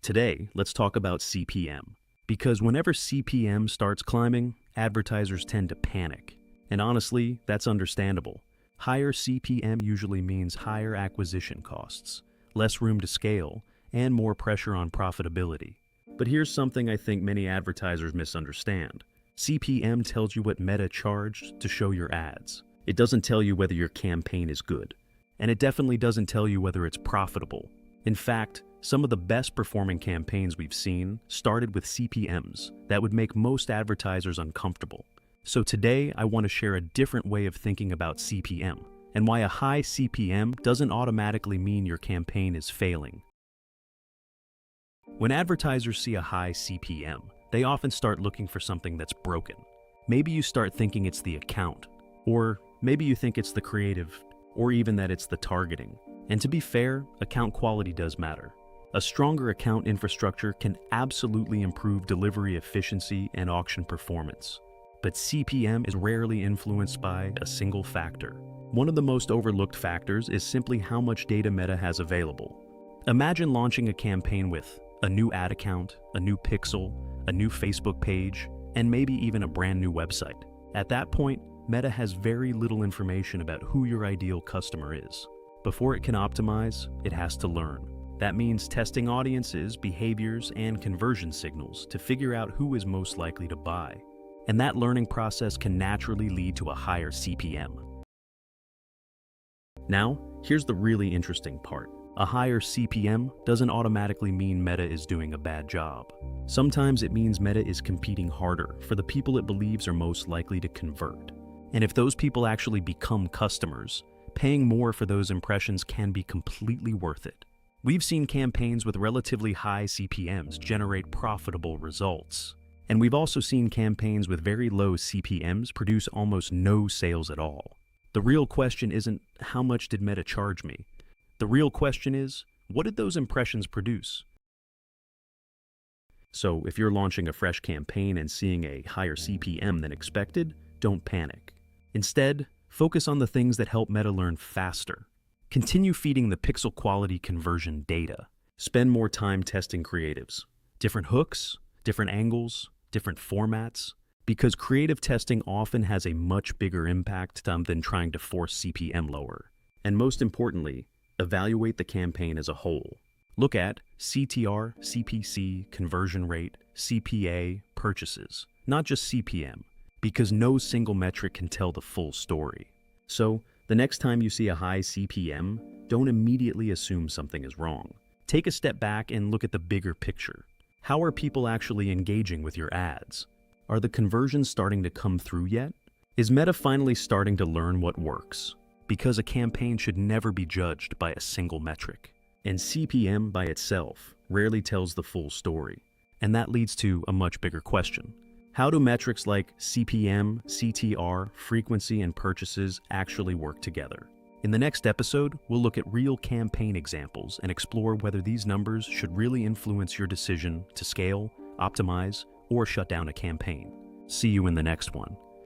Today, let's talk about CPM. Because whenever CPM starts climbing, advertisers tend to panic. And honestly, that's understandable. Higher CPM usually means higher acquisition costs, less room to scale, and more pressure on profitability. But here's something I think many advertisers misunderstand. CPM tells you what Meta charged to show your ads. It doesn't tell you whether your campaign is good. And it definitely doesn't tell you whether it's profitable. In fact, some of the best performing campaigns we've seen started with CPMs that would make most advertisers uncomfortable. So today, I want to share a different way of thinking about CPM and why a high CPM doesn't automatically mean your campaign is failing. When advertisers see a high CPM, they often start looking for something that's broken. Maybe you start thinking it's the account, or maybe you think it's the creative, or even that it's the targeting. And to be fair, account quality does matter. A stronger account infrastructure can absolutely improve delivery efficiency and auction performance. But CPM is rarely influenced by a single factor. One of the most overlooked factors is simply how much data Meta has available. Imagine launching a campaign with a new ad account, a new pixel, a new Facebook page, and maybe even a brand new website. At that point, Meta has very little information about who your ideal customer is. Before it can optimize, it has to learn. That means testing audiences, behaviors, and conversion signals to figure out who is most likely to buy. And that learning process can naturally lead to a higher CPM. Now, here's the really interesting part. A higher CPM doesn't automatically mean Meta is doing a bad job. Sometimes it means Meta is competing harder for the people it believes are most likely to convert. And if those people actually become customers, paying more for those impressions can be completely worth it. We've seen campaigns with relatively high CPMs generate profitable results. And we've also seen campaigns with very low CPMs produce almost no sales at all. The real question isn't, how much did Meta charge me? The real question is, what did those impressions produce? So if you're launching a fresh campaign and seeing a higher CPM than expected, don't panic. Instead, focus on the things that help Meta learn faster. Continue feeding the pixel quality conversion data. Spend more time testing creatives. Different hooks, different angles, different formats. Because creative testing often has a much bigger impact than trying to force CPM lower. And most importantly, evaluate the campaign as a whole. Look at CTR, CPC, conversion rate, CPA, purchases, not just CPM, because no single metric can tell the full story. So, the next time you see a high CPM, don't immediately assume something is wrong. Take a step back and look at the bigger picture. How are people actually engaging with your ads? Are the conversions starting to come through yet? Is Meta finally starting to learn what works? Because a campaign should never be judged by a single metric. And CPM by itself rarely tells the full story. And that leads to a much bigger question. How do metrics like CPM, CTR, frequency, and purchases actually work together? In the next episode, we'll look at real campaign examples and explore whether these numbers should really influence your decision to scale, optimize, or shut down a campaign. See you in the next one.